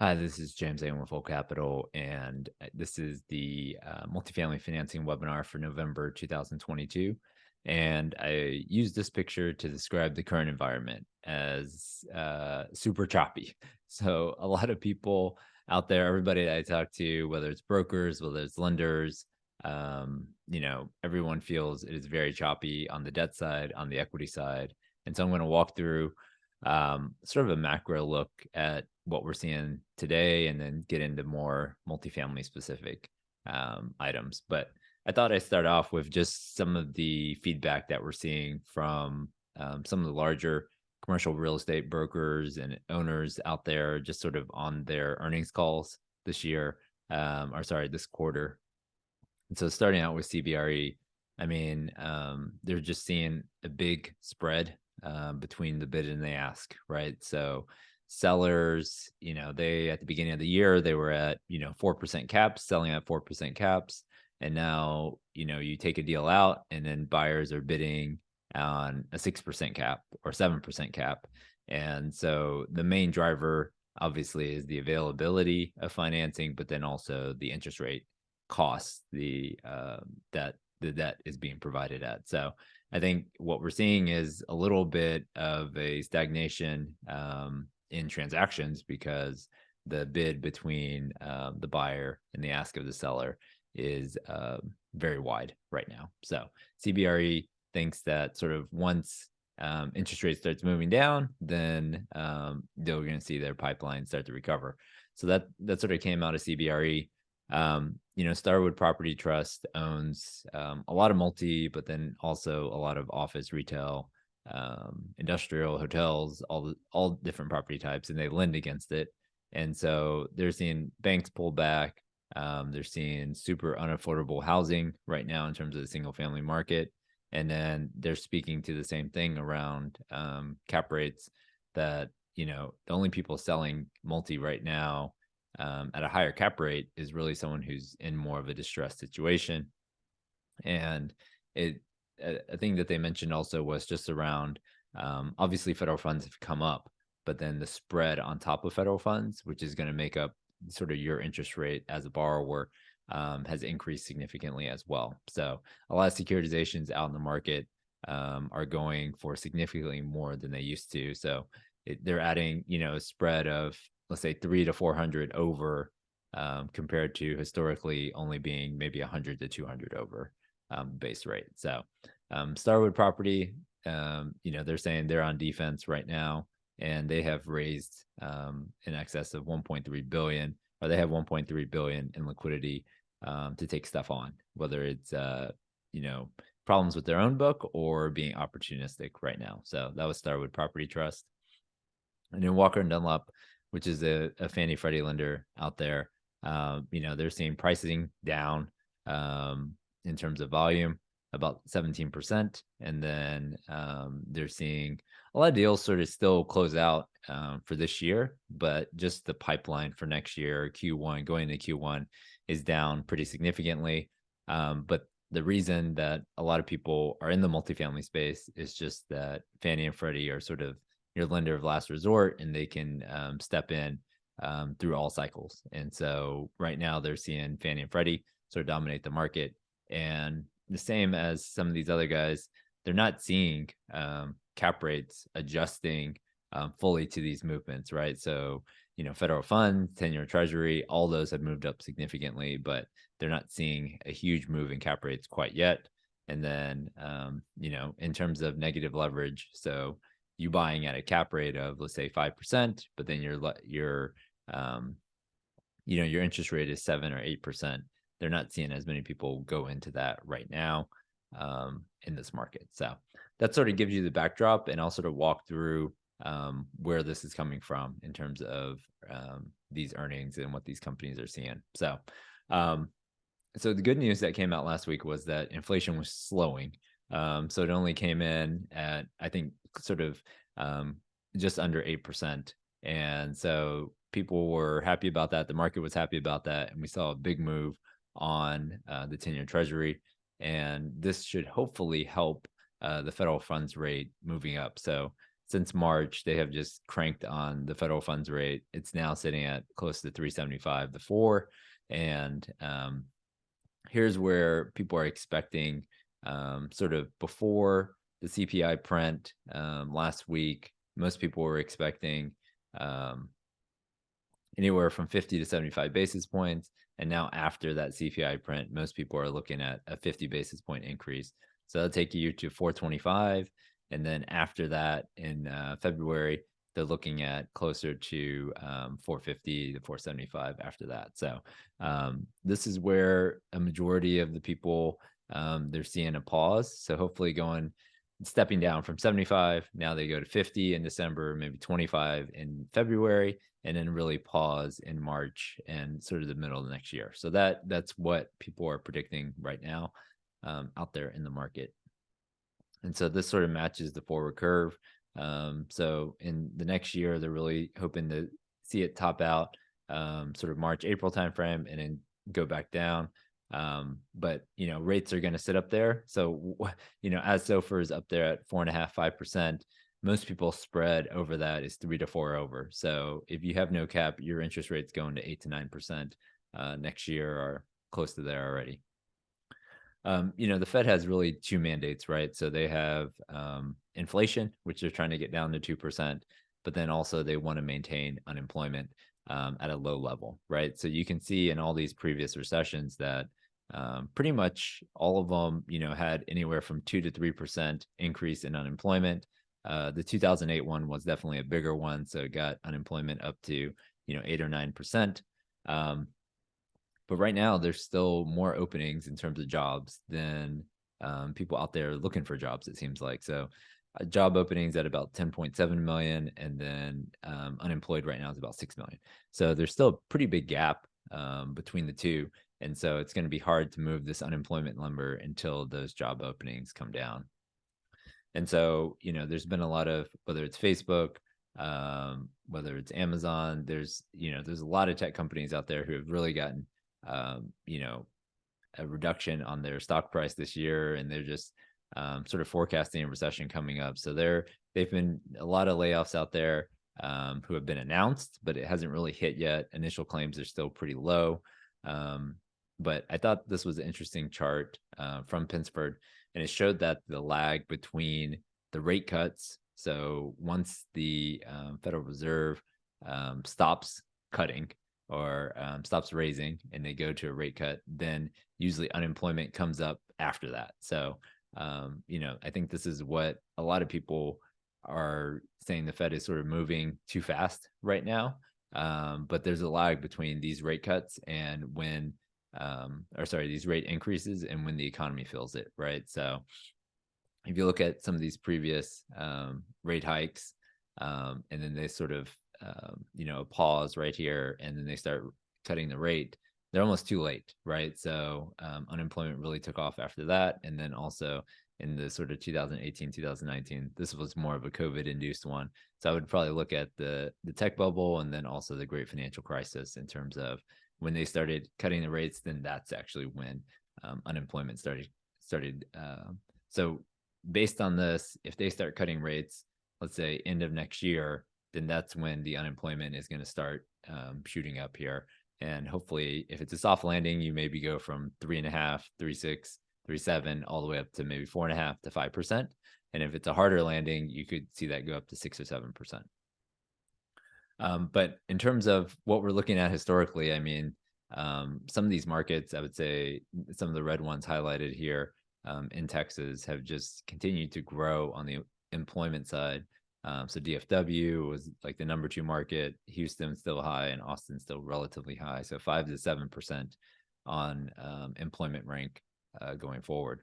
Hi, this is James Eng of Old Capital, and this is the multifamily financing webinar for November 2022. And I use this picture to describe the current environment as super choppy. So a lot of people out there, everybody that I talk to, whether it's brokers, whether it's lenders, everyone feels it is very choppy on the debt side, on the equity side. And so I'm going to walk through sort of a macro look at what we're seeing today and then get into more multifamily specific items. But I thought I'd start off with just some of the feedback that we're seeing from some of the larger commercial real estate brokers and owners out there, just sort of on their earnings calls this year, or sorry, this quarter. And so starting out with CBRE, I mean, they're just seeing a big spread between the bid and the ask, right? So sellers, they at the beginning of the year, they were at, 4% caps, selling at 4% caps. And now, you take a deal out and then buyers are bidding on a 6% cap or 7% cap. And so the main driver obviously is the availability of financing, but then also the interest rate costs that the debt is being provided at. So I think what we're seeing is a little bit of a stagnation in transactions because the bid between the buyer and the ask of the seller is very wide right now. So CBRE thinks that sort of once interest rate starts moving down, then they're going to see their pipeline start to recover. So that sort of came out of CBRE. Starwood Property Trust owns a lot of multi, but then also a lot of office, retail, industrial, hotels, all different property types, and they lend against it. And so they're seeing banks pull back. They're seeing super unaffordable housing right now in terms of the single family market. And then they're speaking to the same thing around cap rates that, the only people selling multi right now at a higher cap rate is really someone who's in more of a distressed situation. And it, a thing that they mentioned also was just around obviously federal funds have come up, but then the spread on top of federal funds, which is going to make up sort of your interest rate as a borrower, has increased significantly as well. So a lot of securitizations out in the market are going for significantly more than they used to. So they're adding, a spread of let's say 300 to 400 over compared to historically only being maybe 100 to 200 over base rate. So Starwood Property, they're saying they're on defense right now, and they have raised in excess of 1.3 billion, or they have 1.3 billion in liquidity to take stuff on, whether it's problems with their own book or being opportunistic right now. So that was Starwood Property Trust. And then Walker and Dunlop, which is a Fannie Freddie lender out there, they're seeing pricing down in terms of volume about 17%. And then they're seeing a lot of deals sort of still close out for this year, but just the pipeline for next year, Q1, going into Q1, is down pretty significantly. But the reason that a lot of people are in the multifamily space is just that Fannie and Freddie are sort of your lender of last resort, and they can step in through all cycles. And so right now they're seeing Fannie and Freddie sort of dominate the market. And the same as some of these other guys, they're not seeing cap rates adjusting fully to these movements, right? So, federal funds, 10-year Treasury, all those have moved up significantly, but they're not seeing a huge move in cap rates quite yet. And then, in terms of negative leverage, so you buying at a cap rate of let's say 5%, but then your your interest rate is 7 or 8%. They're not seeing as many people go into that right now in this market. So that sort of gives you the backdrop, and I'll sort of walk through where this is coming from in terms of these earnings and what these companies are seeing. So so the good news that came out last week was that inflation was slowing. So it only came in at, I think, sort of just under 8%. And so people were happy about that. The market was happy about that. And we saw a big move on the 10-year Treasury. And this should hopefully help the federal funds rate moving up. So since March, they have just cranked on the federal funds rate. It's now sitting at close to 375, the 4. And here's where people are expecting sort of before the CPI print last week, most people were expecting anywhere from 50 to 75 basis points. And now after that CPI print, most people are looking at a 50 basis point increase. So that'll take you to 425. And then after that in February, they're looking at closer to 450 to 475 after that. So this is where a majority of the people, they're seeing a pause. So hopefully stepping down from 75, now they go to 50 in December, maybe 25 in February, and then really pause in March and sort of the middle of the next year. So that's what people are predicting right now out there in the market. And so this sort of matches the forward curve. So in the next year, they're really hoping to see it top out sort of March, April timeframe, and then go back down. But rates are going to sit up there. So as SOFR is up there at 4.5%, 5%, most people's spread over that is 3 to 4 over. So if you have no cap, your interest rate's going to 8 to 9% next year, or close to there already. The Fed has really two mandates, right? So they have inflation, which they're trying to get down to 2%, but then also they want to maintain unemployment at a low level, right? So you can see in all these previous recessions that pretty much all of them, had anywhere from 2 to 3% increase in unemployment. The 2008 one was definitely a bigger one, so it got unemployment up to 8 or 9%. But right now, there's still more openings in terms of jobs than people out there looking for jobs, it seems like. So job openings at about 10.7 million, and then unemployed right now is about 6 million. So there's still a pretty big gap between the two. And so it's going to be hard to move this unemployment number until those job openings come down. And so, there's been a lot of, whether it's Facebook, whether it's Amazon, there's a lot of tech companies out there who have really gotten a reduction on their stock price this year, and they're just sort of forecasting a recession coming up. So they've been a lot of layoffs out there who have been announced, but it hasn't really hit yet. Initial claims are still pretty low. But I thought this was an interesting chart from Pinsford, and it showed that the lag between the rate cuts. So once the Federal Reserve stops cutting or stops raising and they go to a rate cut, then usually unemployment comes up after that. So, I think this is what a lot of people are saying, the Fed is sort of moving too fast right now. But there's a lag between these rate cuts and these rate increases and when the economy feels it, right? So if you look at some of these previous rate hikes, and then they sort of pause right here, and then they start cutting the rate, they're almost too late, right? So unemployment really took off after that. And then also in the sort of 2018, 2019, this was more of a COVID induced one. So I would probably look at the tech bubble and then also the great financial crisis in terms of when they started cutting the rates, then that's actually when unemployment started. So based on this, if they start cutting rates, let's say end of next year, then that's when the unemployment is going to start shooting up here. And hopefully, if it's a soft landing, you maybe go from 3.5, 3.6, 3.7, all the way up to maybe 4.5 to 5%. And if it's a harder landing, you could see that go up to 6 or 7%. But in terms of what we're looking at historically, I mean, some of these markets, I would say some of the red ones highlighted here in Texas have just continued to grow on the employment side. So DFW was like the number 2 market, Houston still high, and Austin still relatively high. So 5 to 7% on employment rank going forward.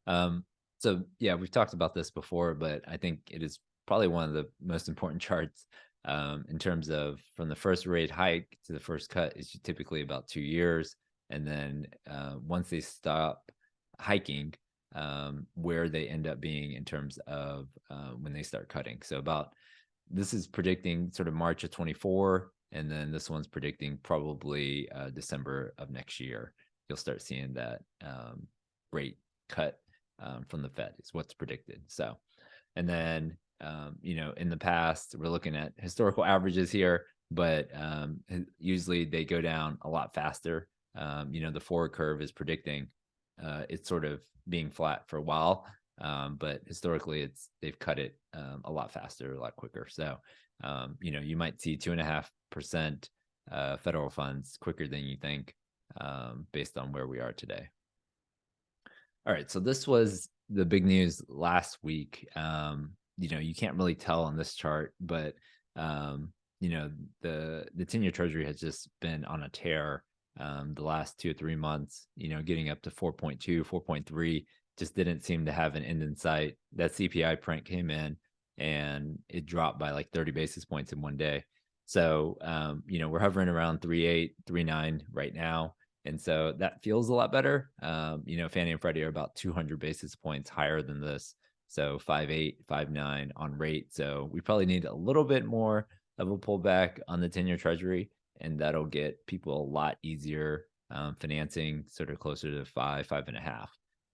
So yeah, we've talked about this before, but I think it is probably one of the most important charts in terms of from the first rate hike to the first cut is typically about 2 years. And then once they stop hiking, where they end up being in terms of when they start cutting. So this is predicting sort of March of 24, and then this one's predicting probably December of next year. You'll start seeing that rate cut from the Fed is what's predicted. So And then, in the past, we're looking at historical averages here, but usually they go down a lot faster. The forward curve is predicting it's sort of being flat for a while, but historically they've cut it a lot faster, a lot quicker. So, you might see 2.5% federal funds quicker than you think, based on where we are today. All right, so this was the big news last week. You can't really tell on this chart, but the 10-year Treasury has just been on a tear the last 2 or 3 months. Getting up to 4.2, 4.3, just didn't seem to have an end in sight. That CPI print came in and it dropped by like 30 basis points in one day. So we're hovering around 3.8, 3.9 right now. And so that feels a lot better. Fannie and Freddie are about 200 basis points higher than this. So 5.8, 5.9 on rate. So we probably need a little bit more of a pullback on the 10-year Treasury, and that'll get people a lot easier financing, sort of closer to 5.5.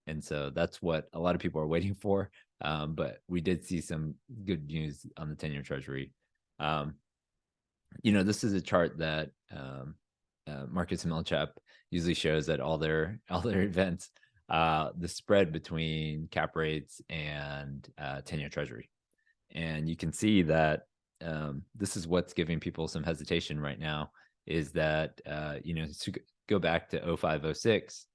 And so that's what a lot of people are waiting for. But we did see some good news on the 10-year Treasury. This is a chart that Marcus Millichap usually shows at all their events, the spread between cap rates and 10-year Treasury. And you can see that this is what's giving people some hesitation right now, is that, to go back to 05, 06,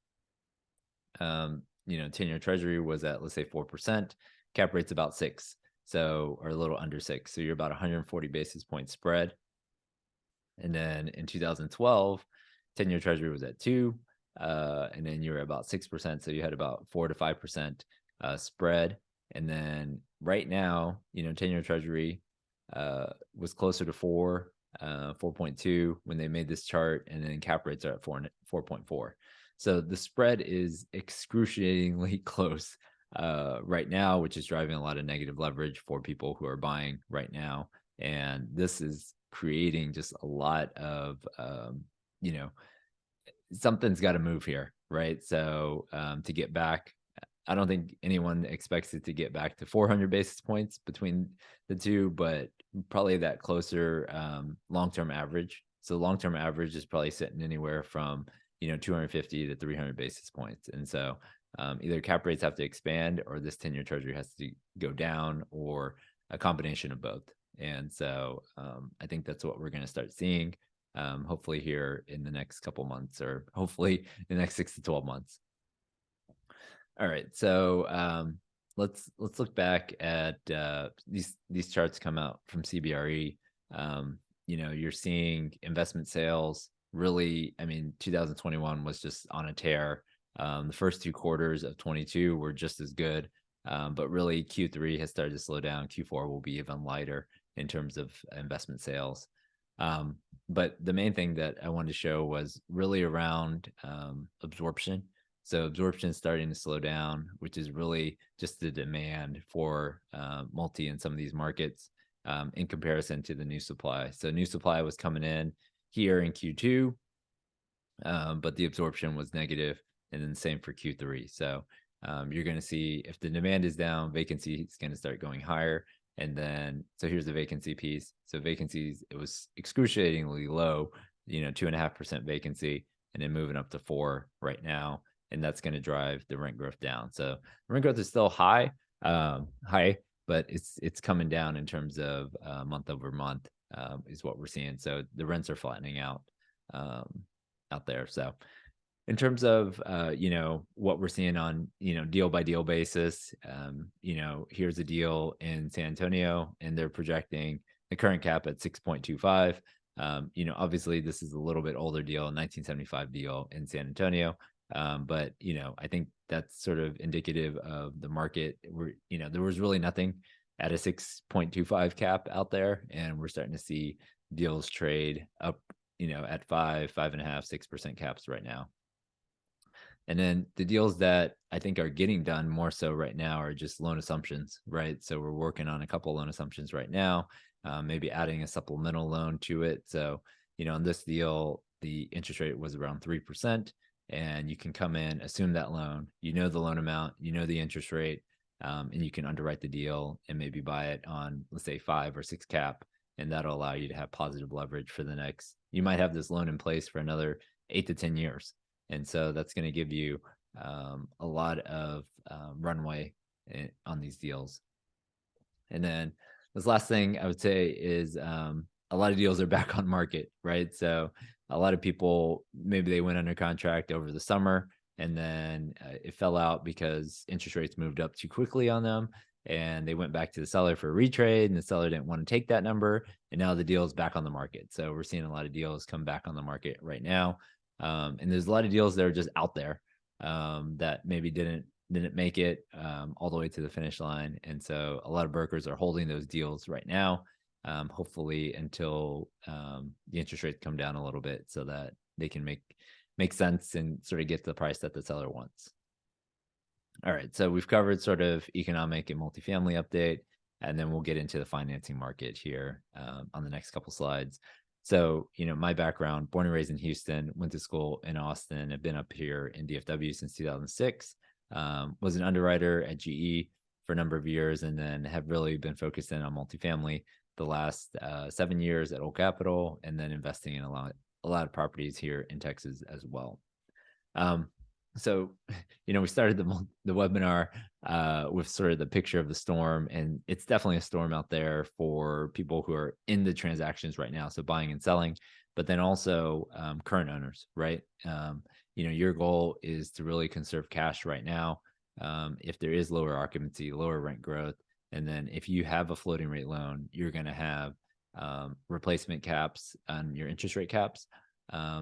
10-year Treasury was at, let's say, 4%, cap rate's about 6, or a little under 6. So you're about 140 basis point spread. And then in 2012, 10-year Treasury was at 2, and then you were about 6%. So you had about 4 to 5% spread. And then right now, 10-year Treasury was closer to 4, 4.2 when they made this chart, and then cap rates are at 4.4. So the spread is excruciatingly close right now, which is driving a lot of negative leverage for people who are buying right now. And this is creating just a lot of, something's got to move here, right? So to get back, I don't think anyone expects it to get back to 400 basis points between the two, but probably that closer long-term average. So long-term average is probably sitting anywhere from 250 to 300 basis points. And so either cap rates have to expand, or this 10-year Treasury has to go down, or a combination of both. And so I think that's what we're going to start seeing, hopefully here in the next couple months, or hopefully in the next 6 to 12 months. All right, so let's look back at these charts come out from CBRE. You're seeing investment sales really. 2021 was just on a tear. The first 2 quarters of 22 were just as good, but really Q3 has started to slow down. Q4 will be even lighter in terms of investment sales. But the main thing that I wanted to show was really around absorption. So absorption is starting to slow down, which is really just the demand for multi in some of these markets in comparison to the new supply. So new supply was coming in here in Q2, but the absorption was negative, and then the same for Q3. So you're going to see, if the demand is down, vacancy is going to start going higher. And then, so here's the vacancy piece. So vacancies, it was excruciatingly low, 2.5% vacancy, and then moving up to 4 right now. And that's going to drive the rent growth down. So rent growth is still high, but it's coming down in terms of month over month is what we're seeing. So the rents are flattening out there. So in terms of what we're seeing on deal by deal basis, here's a deal in San Antonio, and they're projecting the current cap at 6.25. Obviously this is a little bit older deal, a 1975 deal in San Antonio. But I think that's sort of indicative of the market where, there was really nothing at a 6.25 cap out there, and we're starting to see deals trade up, at 5, 5.5, 6% caps right now. And then the deals that I think are getting done more so right now are just loan assumptions, right? So we're working on a couple loan assumptions right now, maybe adding a supplemental loan to it. So, on this deal, the interest rate was around 3%. And you can come in, assume that loan, the loan amount, the interest rate, and you can underwrite the deal and maybe buy it on, let's say, 5 or 6 cap, and that'll allow you to have positive leverage for the next. You might have this loan in place for another 8 to 10 years, and so that's going to give you a lot of runway on these deals. And then this last thing I would say is a lot of deals are back on market, right? So a lot of people, maybe they went under contract over the summer, and then it fell out because interest rates moved up too quickly on them, and they went back to the seller for a retrade, and the seller didn't want to take that number, and now the deal is back on the market. So we're seeing a lot of deals come back on the market right now, and there's a lot of deals that are just out there that maybe didn't make it all the way to the finish line, and so a lot of brokers are holding those deals right now, hopefully until the interest rates come down a little bit, so that they can make sense and sort of get the price that the seller wants. All right, so we've covered sort of economic and multifamily update, and then we'll get into the financing market here on the next couple slides. So, my background, born and raised in Houston, went to school in Austin, have been up here in DFW since 2006, was an underwriter at GE for a number of years, and then have really been focused in on multifamily the last 7 years at Old Capital, and then investing in a lot of properties here in Texas as well. So, we started the webinar with sort of the picture of the storm, and it's definitely a storm out there for people who are in the transactions right now, so buying and selling, but then also current owners, right? Your goal is to really conserve cash right now. If there is lower occupancy, lower rent growth, and then if you have a floating rate loan, you're going to have replacement caps on your interest rate caps.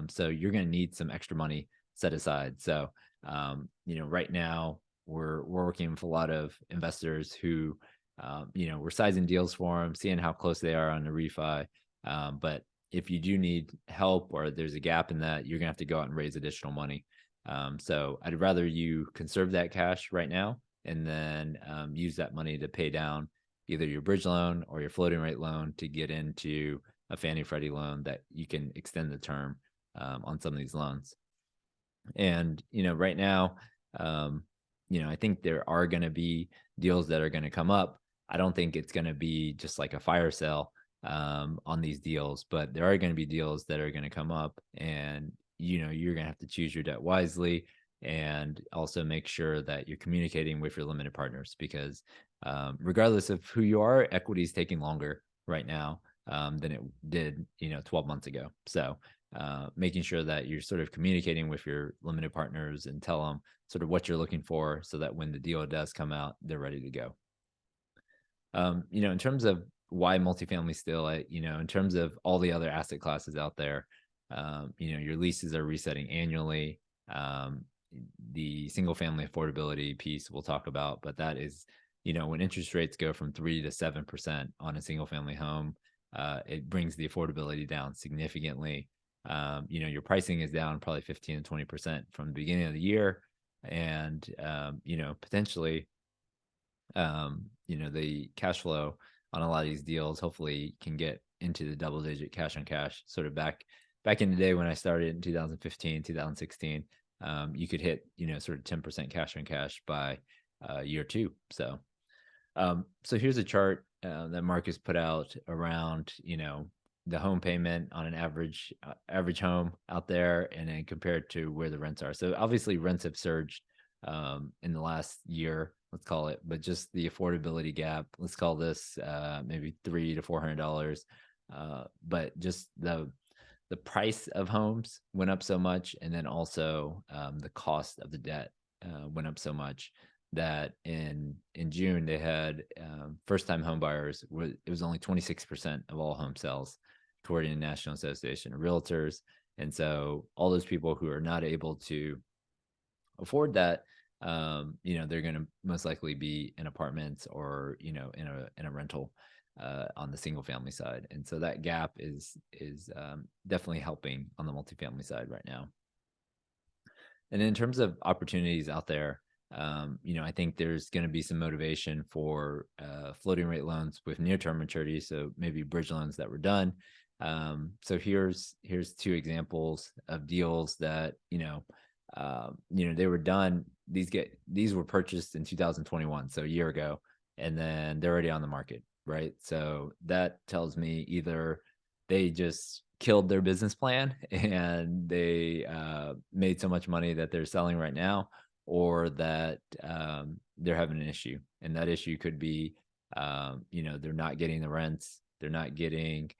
So you're going to need some extra money set aside. So, right now we're working with a lot of investors who, we're sizing deals for them, seeing how close they are on the refi. But if you do need help or there's a gap in that, you're gonna have to go out and raise additional money. So I'd rather you conserve that cash right now and then use that money to pay down either your bridge loan or your floating rate loan to get into a Fannie Freddie loan that you can extend the term on some of these loans. And, right now, I think there are going to be deals that are going to come up. I don't think it's going to be just like a fire sale on these deals, but there are going to be deals that are going to come up, and, you're going to have to choose your debt wisely and also make sure that you're communicating with your limited partners, because regardless of who you are, equity is taking longer right now than it did, 12 months ago. So making sure that you're sort of communicating with your limited partners and tell them sort of what you're looking for, so that when the deal does come out, they're ready to go. In terms of why multifamily still, in terms of all the other asset classes out there, your leases are resetting annually. The single family affordability piece we'll talk about, but that is, when interest rates go from 3 to 7% on a single family home, it brings the affordability down significantly. Your pricing is down probably 15 to 20% from the beginning of the year. And, potentially, the cash flow on a lot of these deals hopefully can get into the double digit cash on cash. Sort of back in the day when I started in 2015, 2016, you could hit, sort of 10% cash on cash by year 2. So here's a chart that Marcus put out around, the home payment on an average home out there, and then compared to where the rents are. So obviously rents have surged in the last year, let's call it, but just the affordability gap, let's call this maybe $300 to $400. But just the price of homes went up so much, and then also the cost of the debt went up so much that in June they had first-time home buyers. It was only 26% of all home sales, according to the National Association of Realtors. And so all those people who are not able to afford that, they're going to most likely be in apartments or, in a rental on the single family side. And so that gap is definitely helping on the multifamily side right now. And in terms of opportunities out there, I think there's going to be some motivation for floating rate loans with near-term maturity. So maybe bridge loans that were done. So here's 2 examples of deals that, they were done. These were purchased in 2021, so a year ago, and then they're already on the market, right? So that tells me either they just killed their business plan and they made so much money that they're selling right now, or that they're having an issue, and that issue could be, they're not getting the rents, they're not getting,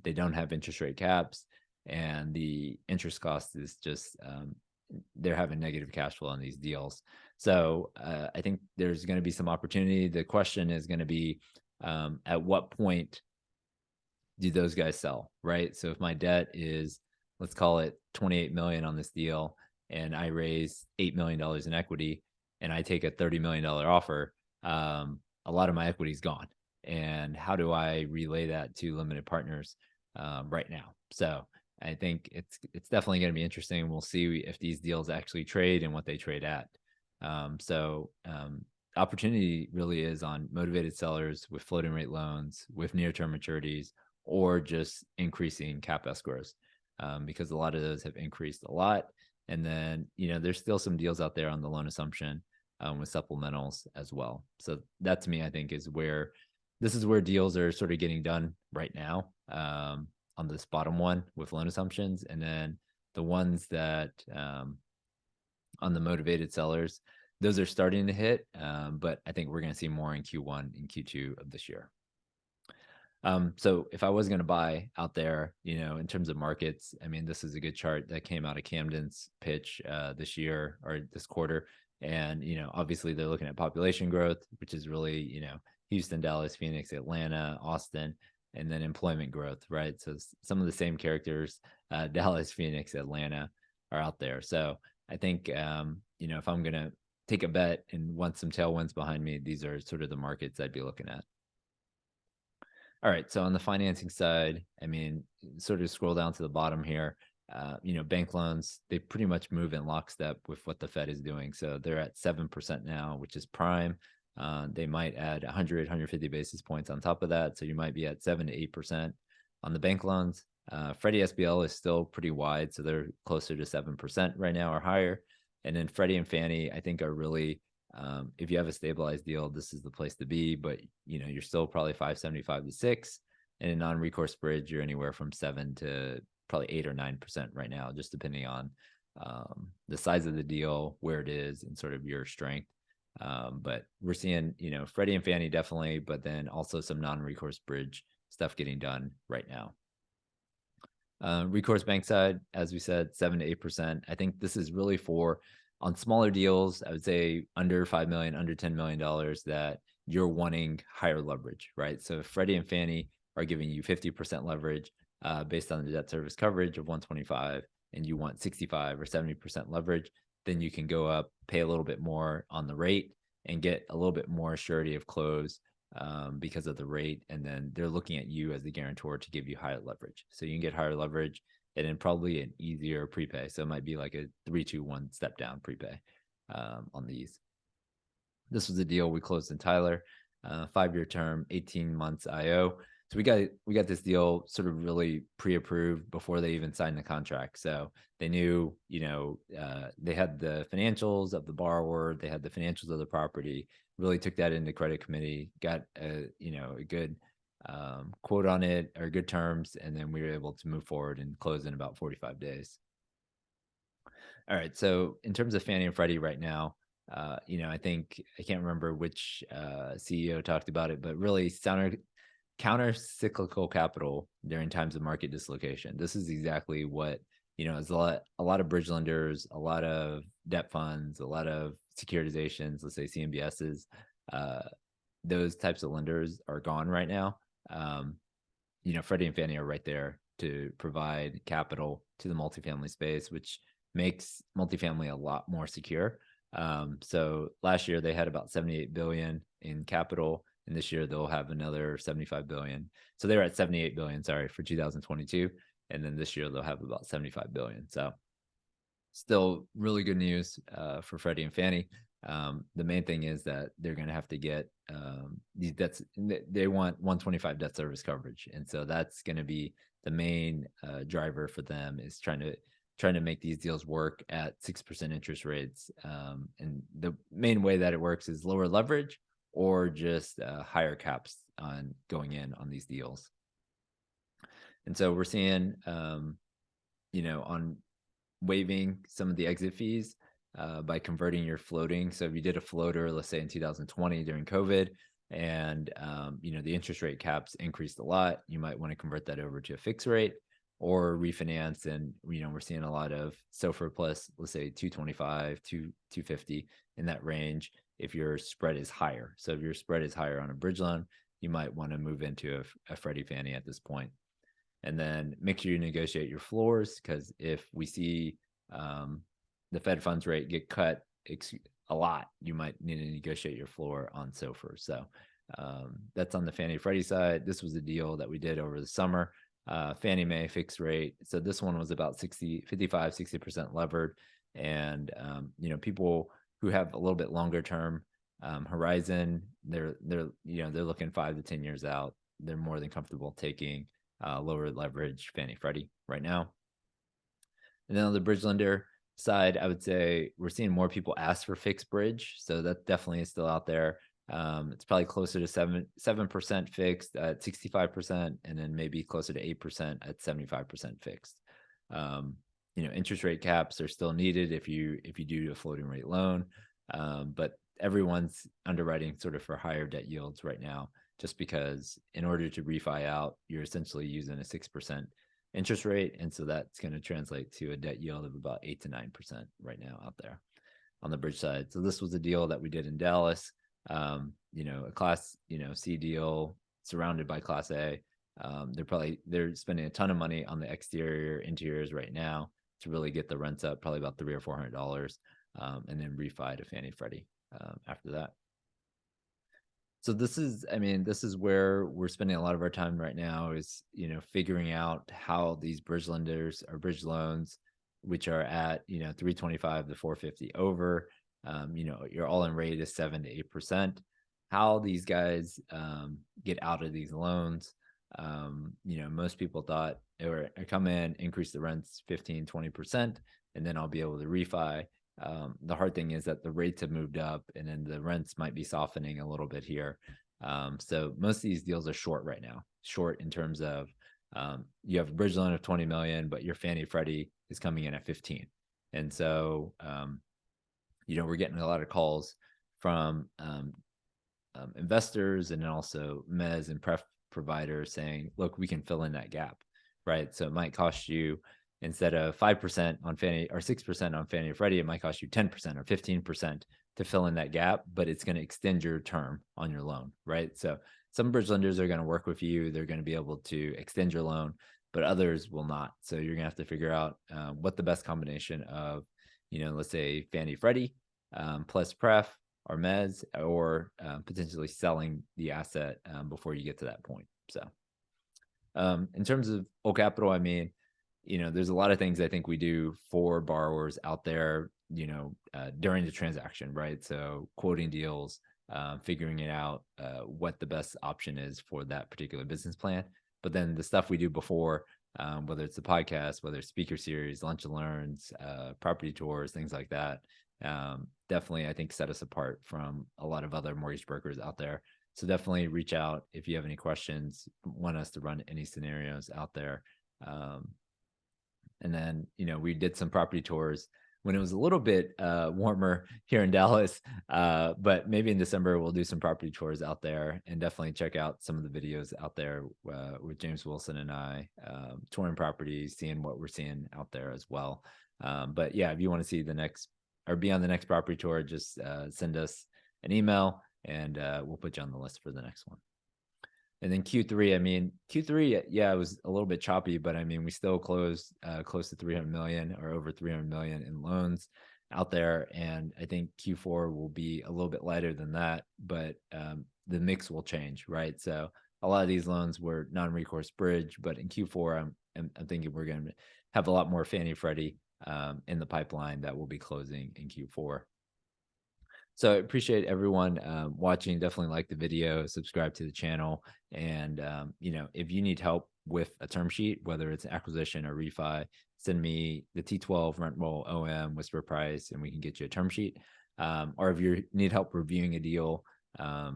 they don't have interest rate caps, and the interest cost is just they're having negative cash flow on these deals. So I think there's going to be some opportunity. The question is going to be, at what point do those guys sell, right? So if my debt is, let's call it 28 million on this deal, and I raise $8 million in equity, and I take a $30 million offer, a lot of my equity is gone. And how do I relay that to limited partners right now? So I think it's definitely going to be interesting. We'll see if these deals actually trade and what they trade at. Opportunity really is on motivated sellers with floating rate loans, with near-term maturities, or just increasing cap escrows, because a lot of those have increased a lot. And then, there's still some deals out there on the loan assumption with supplementals as well. So that, to me, I think this is where deals are sort of getting done right now, on this bottom one with loan assumptions. And then the ones that on the motivated sellers, those are starting to hit, but I think we're going to see more in Q1 and Q2 of this year. So if I was going to buy out there, in terms of markets, I mean, this is a good chart that came out of Camden's pitch this year, or this quarter. And, obviously they're looking at population growth, which is really, Houston, Dallas, Phoenix, Atlanta, Austin, and then employment growth, right? So some of the same characters, Dallas, Phoenix, Atlanta, are out there. So I think, if I'm going to take a bet and want some tailwinds behind me, these are sort of the markets I'd be looking at. All right. So on the financing side, I mean, sort of scroll down to the bottom here. Bank loans, they pretty much move in lockstep with what the Fed is doing. So they're at 7% now, which is prime. They might add 100, 150 basis points on top of that. So you might be at 7 to 8% on the bank loans. Freddie SBL is still pretty wide. So they're closer to 7% right now or higher. And then Freddie and Fannie, I think, are really, if you have a stabilized deal, this is the place to be. But you're still probably 575 to 6, and in non-recourse bridge, you're anywhere from 7 to probably 8 or 9% right now, just depending on the size of the deal, where it is, and sort of your strength. But we're seeing, Freddie and Fannie definitely, but then also some non-recourse bridge stuff getting done right now. Recourse bank side, as we said, 7 to 8%. I think this is really for, on smaller deals, I would say under 5 million, under $10 million, that you're wanting higher leverage, right? So if Freddie and Fannie are giving you 50% leverage based on the debt service coverage of 125, and you want 65 or 70% leverage, then you can go up, pay a little bit more on the rate, and get a little bit more surety of close because of the rate. And then they're looking at you as the guarantor to give you higher leverage. So you can get higher leverage and then probably an easier prepay. So it might be like a 3-2-1 step down prepay on these. This was a deal we closed in Tyler, 5-year term, 18 months IO. So we got this deal sort of really pre-approved before they even signed the contract. So they knew, they had the financials of the borrower, they had the financials of the property, really took that into credit committee, got a good quote on it, or good terms, and then we were able to move forward and close in about 45 days. All right. So in terms of Fannie and Freddie right now, I think, I can't remember which CEO talked about it, but really counter cyclical capital during times of market dislocation. This is exactly what, is a lot of bridge lenders, a lot of debt funds, a lot of securitizations, let's say CMBSs, those types of lenders are gone right now. Freddie and Fannie are right there to provide capital to the multifamily space, which makes multifamily a lot more secure. So last year they had about 78 billion in capital, and this year they'll have another 75 billion. So they were at 78 billion, sorry, for 2022. And then this year they'll have about 75 billion. So still really good news for Freddie and Fannie. The main thing is that they're going to have to get these debts. They want 125 debt service coverage. And so that's going to be the main driver for them, is trying to trying to make these deals work at 6% interest rates. And the main way that it works is lower leverage or just higher caps on going in on these deals. And so we're seeing, on waiving some of the exit fees by converting your floating. So if you did a floater, let's say in 2020 during COVID, and the interest rate caps increased a lot, you might want to convert that over to a fixed rate or refinance. And we're seeing a lot of SOFR plus, let's say 225, 250 in that range if your spread is higher. So if your spread is higher on a bridge loan, you might want to move into a Freddie Fannie at this point. And then make sure you negotiate your floors, because if we see the Fed funds rate get cut a lot, you might need to negotiate your floor on SOFR. So that's on the Fannie Freddie side. This was a deal that we did over the summer. Fannie Mae fixed rate. So this one was about 60% levered. And people who have a little bit longer term horizon, they're looking 5 to 10 years out. They're more than comfortable taking lower leverage Fannie Freddie right now. And then on the bridge lender side, I would say we're seeing more people ask for fixed bridge. So that definitely is still out there. It's probably closer to 7% fixed at 65%, and then maybe closer to 8% at 75% fixed. Interest rate caps are still needed if you do a floating rate loan, but everyone's underwriting sort of for higher debt yields right now, just because in order to refi out, you're essentially using a 6% interest rate. And so that's going to translate to a debt yield of about 8 to 9% right now out there on the bridge side. So this was a deal that we did in Dallas, a class, C deal surrounded by class A. They're spending a ton of money on the exterior interiors right now to really get the rents up, probably about $300 or $400, and then refi to Fannie Freddie after that. So this is where we're spending a lot of our time right now, is, figuring out how these bridge lenders or bridge loans, which are at, 325 to 450 over, your all-in rate is 7 to 8%, how these guys get out of these loans. Most people thought or come in, increase the rents 15, 20%, and then I'll be able to refi. The hard thing is that the rates have moved up, and then the rents might be softening a little bit here. So most of these deals are short right now, short in terms of you have a bridge loan of 20 million, but your Fannie Freddie is coming in at 15. And so, we're getting a lot of calls from investors and then also mezz and pref providers saying, look, we can fill in that gap, right? So it might cost you, instead of 5% on Fannie or 6% on Fannie or Freddie, it might cost you 10% or 15% to fill in that gap, but it's going to extend your term on your loan, right? So some bridge lenders are going to work with you. They're going to be able to extend your loan, but others will not. So you're going to have to figure out what the best combination of, let's say Fannie Freddie plus pref or mezz, or potentially selling the asset before you get to that point. So in terms of Old Capital, there's a lot of things I think we do for borrowers out there, during the transaction, right? So quoting deals, figuring it out, what the best option is for that particular business plan. But then the stuff we do before, whether it's the podcast, whether it's speaker series, lunch and learns, property tours, things like that, definitely I think set us apart from a lot of other mortgage brokers out there. So definitely reach out if you have any questions, want us to run any scenarios out there. And then, we did some property tours when it was a little bit warmer here in Dallas, but maybe in December we'll do some property tours out there, and definitely check out some of the videos out there with James Wilson and I, touring properties, seeing what we're seeing out there as well. But yeah, if you want to see the next or be on the next property tour, just send us an email, and we'll put you on the list for the next one. And then Q3, yeah, it was a little bit choppy, but we still closed close to 300 million or over 300 million in loans out there. And I think Q4 will be a little bit lighter than that, but the mix will change, right? So a lot of these loans were non-recourse bridge, but in Q4, I'm thinking we're going to have a lot more Fannie Freddie in the pipeline that will be closing in Q4. So I appreciate everyone watching. Definitely like the video, subscribe to the channel. And, if you need help with a term sheet, whether it's an acquisition or refi, send me the T12 rent roll OM whisper price, and we can get you a term sheet. Or if you need help reviewing a deal,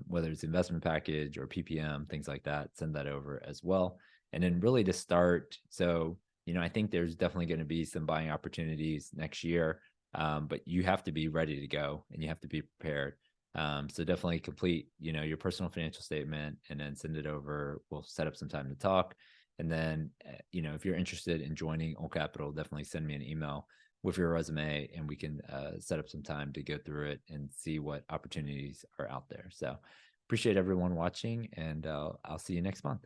whether it's investment package or PPM, things like that, send that over as well. And then really to start, so, I think there's definitely going to be some buying opportunities next year. But you have to be ready to go and you have to be prepared. So definitely complete, your personal financial statement and then send it over. We'll set up some time to talk. And then, if you're interested in joining Old Capital, definitely send me an email with your resume and we can set up some time to go through it and see what opportunities are out there. So appreciate everyone watching, and I'll see you next month.